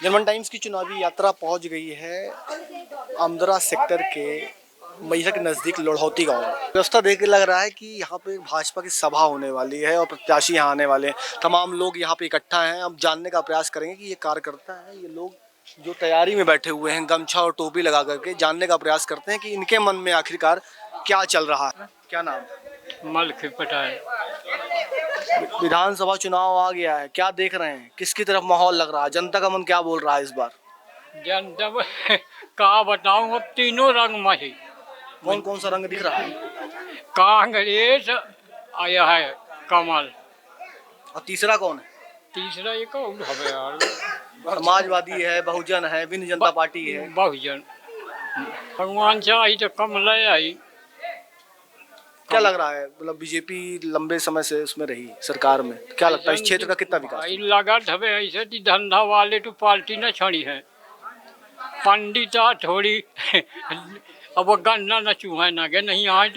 German times की चुनावी यात्रा पहुंच गई है आमदरा सेक्टर के मैहर के नज़दीक लोढ़ौती गांव में। व्यवस्था देख के लग रहा है कि यहाँ पे भाजपा की सभा होने वाली है और प्रत्याशी यहाँ आने वाले हैं। तमाम लोग यहाँ पे इकट्ठा हैं। अब जानने का प्रयास करेंगे कि ये कार्यकर्ता है, ये लोग जो तैयारी में बैठे हुए हैं गमछा और टोपी लगा करके, जानने का प्रयास करते हैं कि इनके मन में आखिरकार क्या चल रहा है। क्या नाम? मलखी पटाए। विधानसभा चुनाव आ गया है, क्या देख रहे हैं, किसकी तरफ माहौल लग रहा है, जनता का मन क्या बोल रहा है इस बार? जनता का बताऊं, अब तीनों रंग में ही। कौन कौन सा रंग दिख रहा है? कांग्रेस आया है, कमल। और तीसरा कौन है? तीसरा एक और है यार, समाजवादी है, बहुजन है, विन जनता पार्टी है। बहुजन। भगवान चाही तो कमल आई। क्या लग रहा है, मतलब बीजेपी लंबे समय से उसमें रही सरकार में, क्या लगता है इस क्षेत्र का कितना विकास? लागत हमें ऐसे कि धंधा वाले तो पार्टी न छड़ी है, पंडिता थोड़ी अब वो गन्ना न चूहा न गए नहीं आए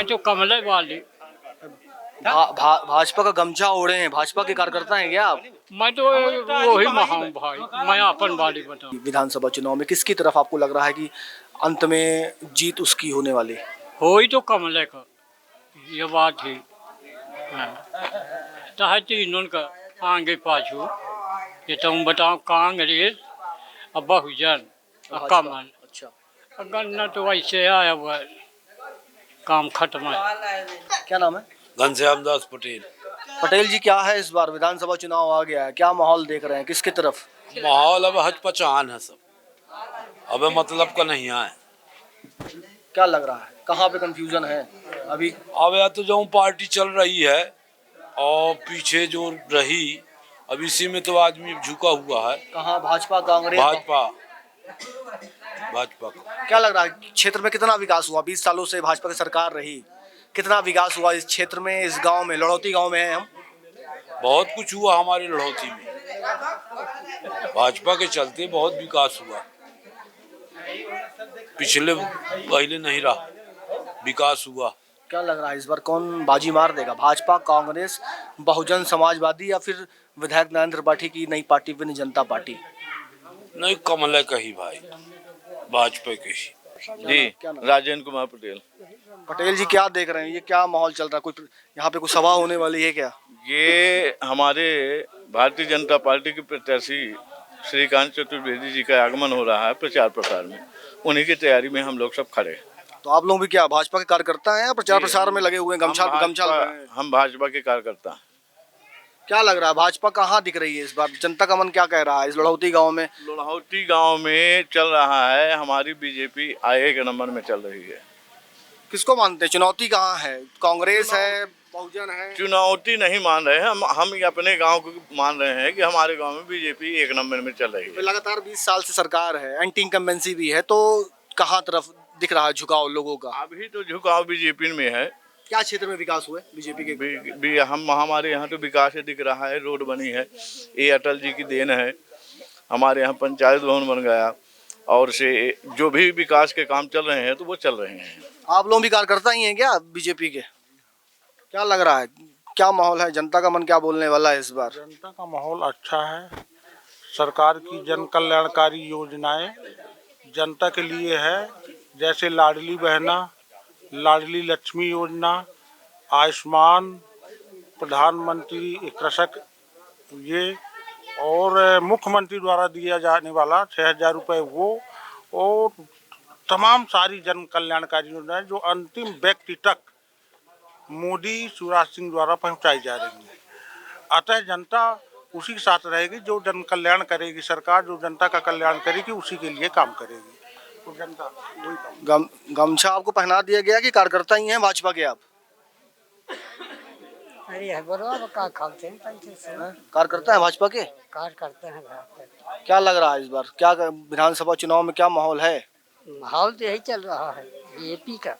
तो कमले वाले। भाजपा का गमछा ओढ़े हैं, भाजपा के कार्यकर्ता हैं क्या आप? मैं तो वही महाऊं भाई, मैं अपन वाली बताऊं। विधानसभा चुनाव में किसकी तरफ आपको लग रहा है कि अंत में जीत उसकी होने वाली? हो ही तो कमले का, ये बात ही चाहे तीनों का आगे पाछू। ये तुम बताओ, कांग्रेस और बहुजन और कमल। अच्छा, गन्ना तो वैसे आया हुआ है, काम खत्म है। क्या नाम है? घनश्याम दास पटेल। पटेल जी, क्या है इस बार विधानसभा चुनाव आ गया है, क्या माहौल देख रहे हैं, किसकी तरफ? माहौल अब हचपचान है सब, अब मतलब का नहीं है। क्या लग रहा है, कहाँ पे कंफ्यूजन है अभी? अब या तो जो पार्टी चल रही है और पीछे जो रही, अब इसी में तो आदमी झुका हुआ है। कहाँ, भाजपा कांग्रेस? भाजपा का। क्या लग रहा है क्षेत्र में कितना विकास हुआ? 20 सालों से भाजपा की सरकार रही, कितना विकास हुआ इस क्षेत्र में, इस गांव में, लोढ़ौती गांव में है हम? बहुत कुछ हुआ हमारे लड़ौती में, भाजपा के चलते बहुत विकास हुआ। पिछले पहले नहीं रहा, विकास हुआ। क्या लग रहा है इस बार कौन बाजी मार देगा, भाजपा, कांग्रेस, बहुजन समाजवादी या फिर विधायक नरेंद्र त्रिपाठी की नई पार्टी विन जनता पार्टी? नहीं, कमल का ही भाई, भाजपा के ही। जी, राजेंद्र कुमार पटेल। पटेल जी, क्या देख रहे हैं, ये क्या माहौल चल रहा है, कोई यहाँ पे कोई सभा होने वाली है क्या? ये हमारे भारतीय जनता पार्टी के प्रत्याशी श्रीकांत चतुर्वेदी जी का आगमन हो रहा है प्रचार प्रसार में, उन्हीं की तैयारी में हम लोग सब खड़े हैं। तो आप लोग भी क्या भाजपा के कार्यकर्ता हैं या प्रचार प्रसार में लगे हुए हैं, गमछा लगाए हैं? हम भाजपा के कार्यकर्ता हैं। क्या लग रहा है भाजपा कहाँ दिख रही है इस बार, जनता का मन क्या कह रहा है इस लोढ़ौती गांव में? लोढ़ौती गांव में चल रहा है, हमारी बीजेपी आए के नंबर में चल रही है। किसको मानते हैं, चुनौती कहाँ है, कांग्रेस है, बहुजन है? चुनौती नहीं मान रहे हैं हम अपने गांव को मान रहे हैं कि हमारे गांव में बीजेपी एक नंबर में चल रही है। लगातार 20 साल से सरकार है, एंटी इनकम्बेंसी भी है, तो कहाँ तरफ दिख रहा है झुकाव लोगों का? अभी तो झुकाव बीजेपी में है। क्या क्षेत्र में विकास हुए बीजेपी के? हमारे यहाँ तो विकास दिख रहा है, रोड बनी है, ये अटल जी की देन है। हमारे यहाँ पंचायत भवन बन गया, और से जो भी विकास के काम चल रहे हैं तो वो चल रहे हैं। आप लोग भी कार्यकर्ता ही हैं क्या बीजेपी के? क्या लग रहा है, क्या माहौल है, जनता का मन क्या बोलने वाला है इस बार? जनता का माहौल अच्छा है। सरकार की जन कल्याणकारी योजनाएं जनता के लिए है, जैसे लाडली बहना, लाडली लक्ष्मी योजना, आयुष्मान, प्रधानमंत्री कृषक, ये और मुख्यमंत्री द्वारा दिया जाने वाला 6,000 रुपये वो, और तमाम सारी जन कल्याणकारी योजनाएं जो अंतिम व्यक्ति तक मोदी शिवराज सिंह द्वारा पहुंचाई जा रही है। अतः जनता उसी के साथ रहेगी जो जन कल्याण करेगी, सरकार जो जनता का कल्याण करेगी उसी के लिए काम करेगी। तो जनता वही गमछा आपको पहना दिया गया कि कार्यकर्ता ही हैं भाजपा के आप? अरे बराबर का खाते हैं पैसे से, कार्यकर्ता है भाजपा के? कार करते हैं भाई। क्या लग रहा है इस बार, क्या विधानसभा चुनाव में क्या माहौल है? माहौल तो यही चल रहा है बीजेपी का,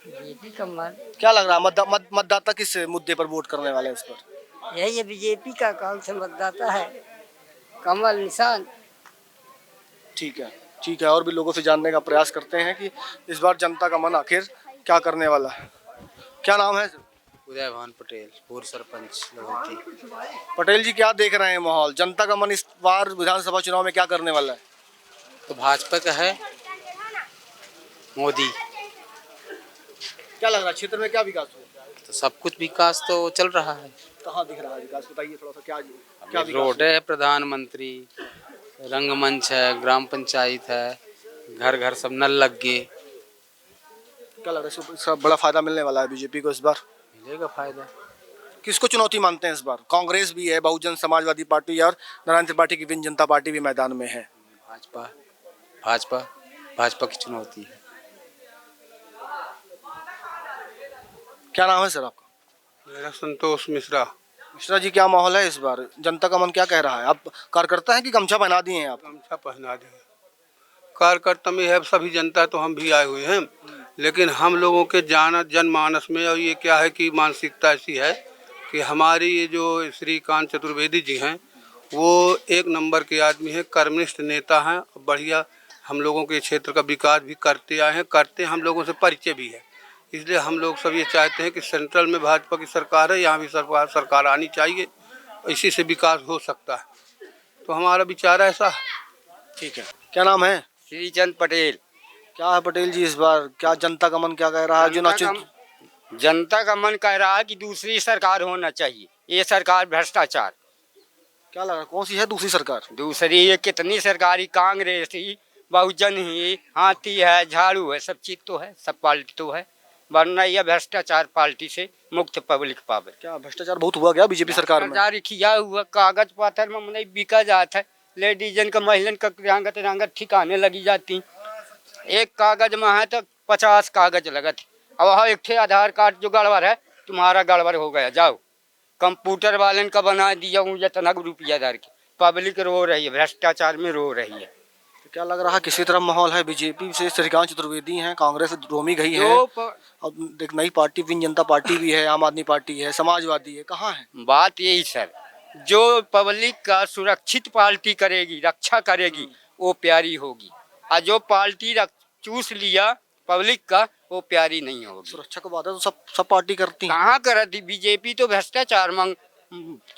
बीजेपी का मन। क्या लग रहा है मतदाता किस मुद्दे पर वोट करने वाले हैं इस पर? यही है बीजेपी का कौन से मतदाता है, कमल निशान। ठीक है, ठीक है, और भी लोगों से जानने का प्रयास करते हैं कि इस बार जनता का मन आखिर क्या करने वाला है। क्या नाम है? उदय भान पटेल, पूर्व सरपंच लड़ौती। पटेल जी क्या देख रहे हैं माहौल? जनता का मन इस बार विधानसभा चुनाव में क्या करने वाला है? तो भाजपा का है, मोदी। क्या लग रहा है क्षेत्र में क्या विकास हुआ? तो सब कुछ विकास तो चल रहा है। कहाँ दिख रहा है विकास? बताइए थोड़ा सा, क्या विकास रोड है, प्रधानमंत्री, रंगमंच है, ग्राम पंचायत है, घर घर सब नल लग गए। क्या लग रहा है इसका बड़ा फायदा मिलने वाला है बीजेपी को इस बार? मिलेगा फायदा। किसको चुनौती मानते हैं इस बार? कांग्रेस भी है, बहुजन समाजवादी पार्टी और नारायण त्रिपाठी की विन जनता पार्टी भी मैदान में है। भाजपा भाजपा भाजपा की चुनौती है। क्या नाम है सर आपका? मेरा संतोष मिश्रा। मिश्रा जी, क्या माहौल है इस बार? जनता का मन क्या कह रहा है? आप कार्यकर्ता हैं कि गमछा पहना दिए हैं आप? गमछा पहना दिए। कार्यकर्ता में है सभी जनता, तो हम भी आए हुए हैं, लेकिन हम लोगों के जनमानस में और ये क्या है कि मानसिकता ऐसी है कि हमारी ये जो श्रीकांत चतुर्वेदी जी हैं, वो एक नंबर के आदमी हैं, कर्मनिष्ठ नेता हैं, बढ़िया हम लोगों के क्षेत्र का विकास भी करते आए हैं, करते हम लोगों से परिचय भी है। इसलिए हम लोग सब ये चाहते हैं कि सेंट्रल में भाजपा की सरकार है, यहाँ भी सरकार आनी चाहिए, इसी से विकास हो सकता है। तो हमारा विचार ऐसा है। ठीक है, क्या नाम है? श्रीचंद पटेल। क्या है पटेल जी, इस बार क्या जनता का मन क्या कह रहा है? जनता का मन कह रहा है कि दूसरी सरकार होना चाहिए, ये सरकार भ्रष्टाचार। क्या लग रहा है कौन सी है दूसरी सरकार? दूसरी ये कितनी सरकारी, कांग्रेस ही, बहुजन ही, हाथी है, झाड़ू है, सब चीज तो है, सब पार्टी तो है, वरना यह भ्रष्टाचार पार्टी से मुक्त पब्लिक पावे। क्या भ्रष्टाचार बहुत हुआ गया बीजेपी सरकार में? भ्रष्टाचार किया हुआ, कागज पत्थर में नहीं बिका जाता है, लेडीजन का महिलन का रंगत ठिकाने लगी जाती। एक कागज में है तो 50 कागज लगत। अब वहाँ एक ठे आधार कार्ड जो गड़बड़ है, तुम्हारा गड़बड़ हो गया, जाओ कंप्यूटर वाले का बना दिया हूँ इतना रुपया दर के। पब्लिक रो रही है, भ्रष्टाचार में रो रही है। तो क्या लग रहा है किसी तरह माहौल है? बीजेपी से श्रीकांत चतुर्वेदी हैं, कांग्रेस रोमी गई है, अब एक नई पार्टी विन जनता पार्टी भी है, आम आदमी पार्टी है, समाजवादी है, कहाँ है? बात यही सर, जो पब्लिक का सुरक्षित पार्टी करेगी, रक्षा करेगी, वो प्यारी होगी, और जो पार्टी चूस लिया पब्लिक का, वो प्यारी नहीं होगी। सुरक्षा की बात है तो सब पार्टी करती है। कहाँ करती? बीजेपी तो भ्रष्टाचार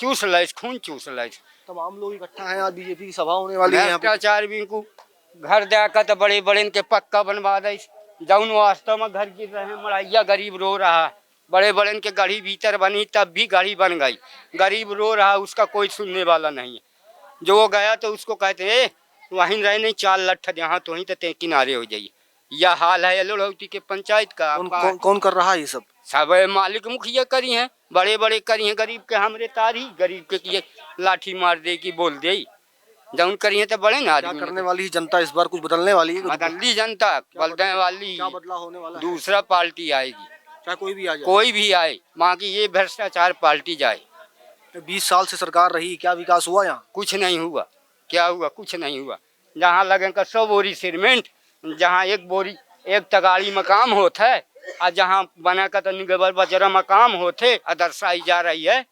चूस लाइस, खून चूस लाइस। तमाम लोग इकट्ठा हैं, आज बीजेपी की सभा होने वाली है। भ्रष्टाचार भी को घर देकर तो बड़े बड़े के पक्का बनवा दे, जौन वास्तव में घर गिर रहे हैं, मड़ैया गरीब रो रहा है, बड़े बड़े के गाड़ी भीतर बनी तब भी गाड़ी बन गई, गरीब रो रहा है, उसका कोई सुनने वाला नहीं है। जो गया तो उसको कहते हैं वहीं रहे नहीं, 4 लठ यहाँ तो वहीं तो किनारे हो जाइए। यह हाल है लड़ौती के पंचायत का। कौन कर रहा है ये सब? सब मालिक मुखिया करी हैं, बड़े बड़े करी हैं, गरीब के हमरे तारी, गरीब के किए लाठी मार दे की बोल दे, जौन करी है तो बड़े ना क्या करने वाली जनता इस बार? कुछ बदलने वाली है? बदलनी जनता बदलने वाली, क्या बदलाव होने वाला है? दूसरा पार्टी आएगी, चाहे कोई भी आ जाए, कोई भी आए, वहाँ की ये भ्रष्टाचार पार्टी जाए। 20 साल से सरकार रही, क्या विकास हुआ यहाँ? कुछ नहीं हुआ। क्या हुआ? कुछ नहीं हुआ। जहाँ लगेगा 100 बोरी सीमेंट, जहाँ 1 बोरी 1 तगाड़ी मकाम होता है, और जहाँ बना का तो निगबर बजरा मकाम होते, दर्शाई जा रही है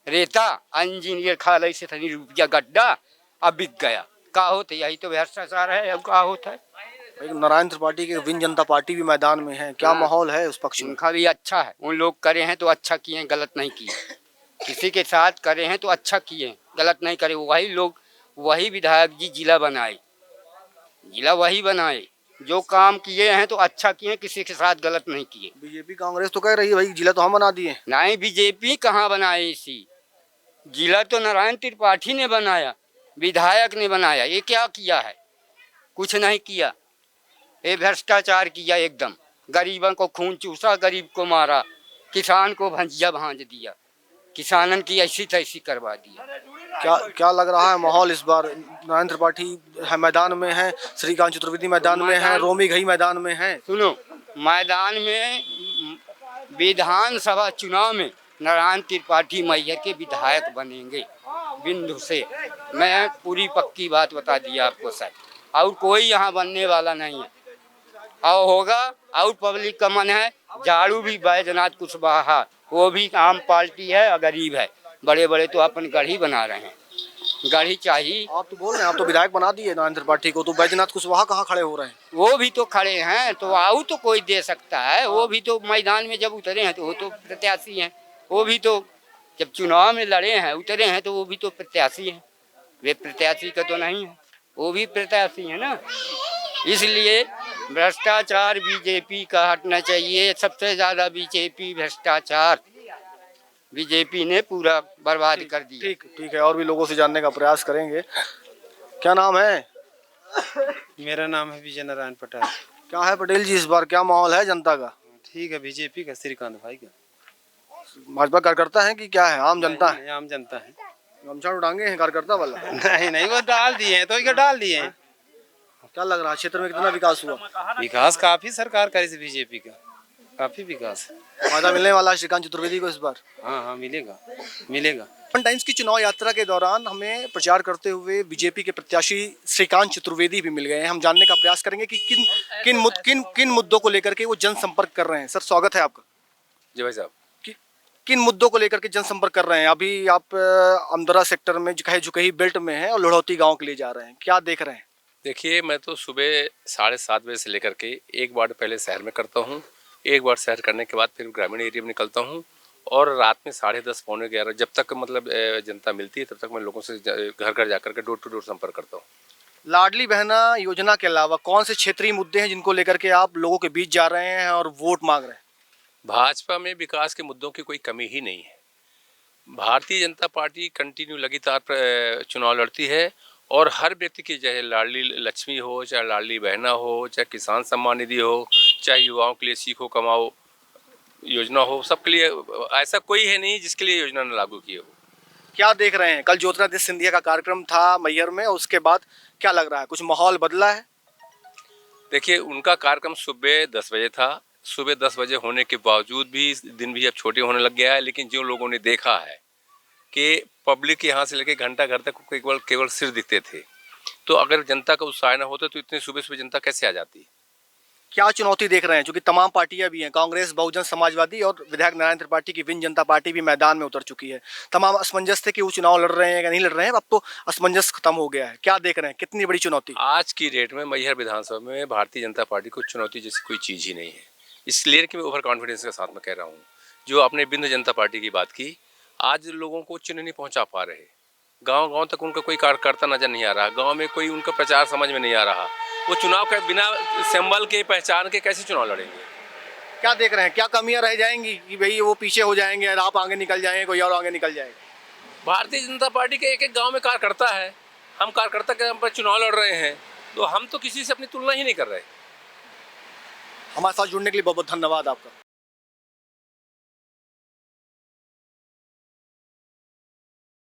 रेता, इंजीनियर खा रही से थनी रुपया गड्ढा, अब बिक गया। का होता? यही तो भ्रष्टाचार है। अब का होता है? नारायण त्रिपाठी के विन जनता पार्टी भी मैदान में है, क्या माहौल है उस पक्ष में? उनका भी अच्छा है, उन लोग करे हैं तो अच्छा किए, गलत नहीं किए। किसी के साथ करे हैं तो अच्छा किए, गलत नहीं करे। वही लोग, वही विधायक जी जिला बनाए, जिला वही बनाए, जो काम किए हैं तो अच्छा किए, किसी के साथ गलत नहीं किए। बीजेपी कांग्रेस तो कह रही है भाई जिला तो हम बना दिए। नहीं, बीजेपी कहाँ बनाए? इसी जिला तो नारायण त्रिपाठी ने बनाया, विधायक ने बनाया। ये क्या किया है? कुछ नहीं किया। ये भ्रष्टाचार किया एकदम, गरीबों को खून चूसा, गरीब को मारा, किसान को भंजिया भांज दिया, किसानन की ऐसी तैसी करवा दिया। क्या लग रहा है माहौल इस बार? नारायण त्रिपाठी है मैदान में है, श्रीकांत चतुर्वेदी मैदान में है, रोमी घई मैदान में है। सुनो, मैदान में विधानसभा चुनाव में नारायण त्रिपाठी मैहर के विधायक बनेंगे बिंदु से। मैं पूरी पक्की बात बता दिया आपको सर, और कोई यहाँ बनने वाला नहीं है। और होगा, और पब्लिक का मन है, झाड़ू भी बैजनाथ कुशवाहा, वो भी आम पार्टी है और गरीब है, बड़े बड़े तो अपन गढ़ी बना रहे हैं। गाड़ी चाहिए। आप तो बोल रहे हैं, आप तो विधायक बना दिए नरेंद्र त्रिपाठी को, तो बैजनाथ कुशवाहा कहाँ खड़े हो रहे हैं? वो भी तो खड़े हैं, तो आऊ तो कोई दे सकता है। वो भी तो मैदान में जब उतरे हैं तो वो तो प्रत्याशी हैं। वो भी तो जब चुनाव में लड़े हैं, उतरे हैं, तो वो भी तो प्रत्याशी हैं। वे प्रत्याशी का तो नहीं है, वो भी प्रत्याशी है ना। इसलिए भ्रष्टाचार बीजेपी का हटना चाहिए। सबसे ज्यादा बीजेपी भ्रष्टाचार बीजेपी ने पूरा बर्बाद कर दिया। ठीक ठीक है, और भी लोगों से जानने का प्रयास करेंगे। क्या नाम है? मेरा नाम है विजय नारायण पटेल। क्या है पटेल जी, इस बार क्या माहौल है जनता का? ठीक है, बीजेपी का श्रीकांत भाई का। भाजपा कार्यकर्ता है कि क्या है, आम जनता है? नहीं, आम जनता है। गमछा उठांगे हैं कार्यकर्ता वाला? नहीं नहीं, वो डाल दिए हैं, तो इधर डाल दिए हैं। क्या लग रहा है क्षेत्र में कितना विकास हुआ? विकास काफी सरकार करे से बीजेपी का, काफी विकास है। फायदा मिलने वाला है श्रीकांत चतुर्वेदी को इस बार? हाँ हाँ, मिलेगा मिलेगा। टाइम्स की चुनाव यात्रा के दौरान हमें प्रचार करते हुए बीजेपी के प्रत्याशी श्रीकांत चतुर्वेदी भी मिल गए हैं। हम जानने का प्रयास करेंगे कि किन मुद्दों को लेकर के वो जनसंपर्क कर रहे हैं। सर स्वागत है आपका। जी भाई साहब। किन मुद्दों को लेकर के जनसंपर्क कर रहे हैं? अभी आप अमदरा सेक्टर में झुकही बेल्ट में हैं और लोढ़ौती गांव के लिए जा रहे हैं, क्या देख रहे हैं? देखिए, मैं तो सुबह 7:30 बजे से लेकर के एक बार पहले शहर में करता हूँ, एक बार शहर करने के बाद फिर ग्रामीण एरिया में निकलता हूँ, और रात में 10:30 पौने 11 जब तक मतलब जनता मिलती है तब तक मैं लोगों से घर घर जाकर के डोर टू डोर संपर्क करता हूँ। लाडली बहना योजना के अलावा कौन से क्षेत्रीय मुद्दे हैं जिनको लेकर के आप लोगों के बीच जा रहे हैं और वोट मांग रहे हैं? भाजपा में विकास के मुद्दों की कोई कमी ही नहीं है। भारतीय जनता पार्टी कंटिन्यू लगातार चुनाव लड़ती है, और हर व्यक्ति की, चाहे लाडली लक्ष्मी हो, चाहे लाडली बहना हो, चाहे किसान सम्मान निधि हो, चाहे युवाओं के लिए सीखो कमाओ योजना हो, सबके लिए ऐसा कोई है नहीं जिसके लिए योजना न लागू की हो। क्या देख रहे हैं? कल ज्योतिरादित्य सिंधिया का कार्यक्रम था मैहर में, उसके बाद क्या लग रहा है, कुछ माहौल बदला है? देखिए, उनका कार्यक्रम सुबह 10 बजे था। सुबह 10 बजे होने के बावजूद भी दिन भी अब छोटे होने लग गया है, लेकिन जो लोगों ने देखा है कि पब्लिक यहाँ से लेकर घंटा घर तक केवल सिर दिखते थे, तो अगर जनता का उत्साह न होता तो इतनी सुबह सुबह जनता कैसे आ जाती? क्या चुनौती देख रहे हैं? क्योंकि तमाम पार्टियां भी हैं, कांग्रेस, बहुजन समाजवादी और विधायक नारायण त्रिपाठी की विन जनता पार्टी भी मैदान में उतर चुकी है। तमाम असमंजस थे कि वो चुनाव लड़ रहे हैं या नहीं लड़ रहे हैं, अब तो असमंजस खत्म हो गया है। क्या देख रहे हैं, कितनी बड़ी चुनौती? आज की डेट में मैहर विधानसभा में भारतीय जनता पार्टी को चुनौती जैसी कोई चीज़ ही नहीं है। इसलिए कि मैं ओवर कॉन्फिडेंस के साथ में कह रहा हूँ। जो आपने बिंद जनता पार्टी की बात की, आज लोगों को चिन्ह नहीं पहुँचा पा रहे, गांव-गांव तक उनका कोई कार्यकर्ता नजर नहीं आ रहा, गांव में कोई उनका प्रचार समझ में नहीं आ रहा। वो चुनाव के बिना सिंबल के, पहचान के कैसे चुनाव लड़ेंगे? क्या देख रहे हैं, क्या कमियां रह जाएंगी कि भाई वो पीछे हो जाएंगे और आप आगे निकल जाएंगे, कोई और आगे निकल जाएगा? भारतीय जनता पार्टी के एक गाँव में कार्यकर्ता है, हम कार्यकर्ता के पर चुनाव लड़ रहे हैं, तो हम तो किसी से अपनी तुलना ही नहीं कर रहे। हमारे साथ जुड़ने के लिए बहुत बहुत धन्यवाद आपका।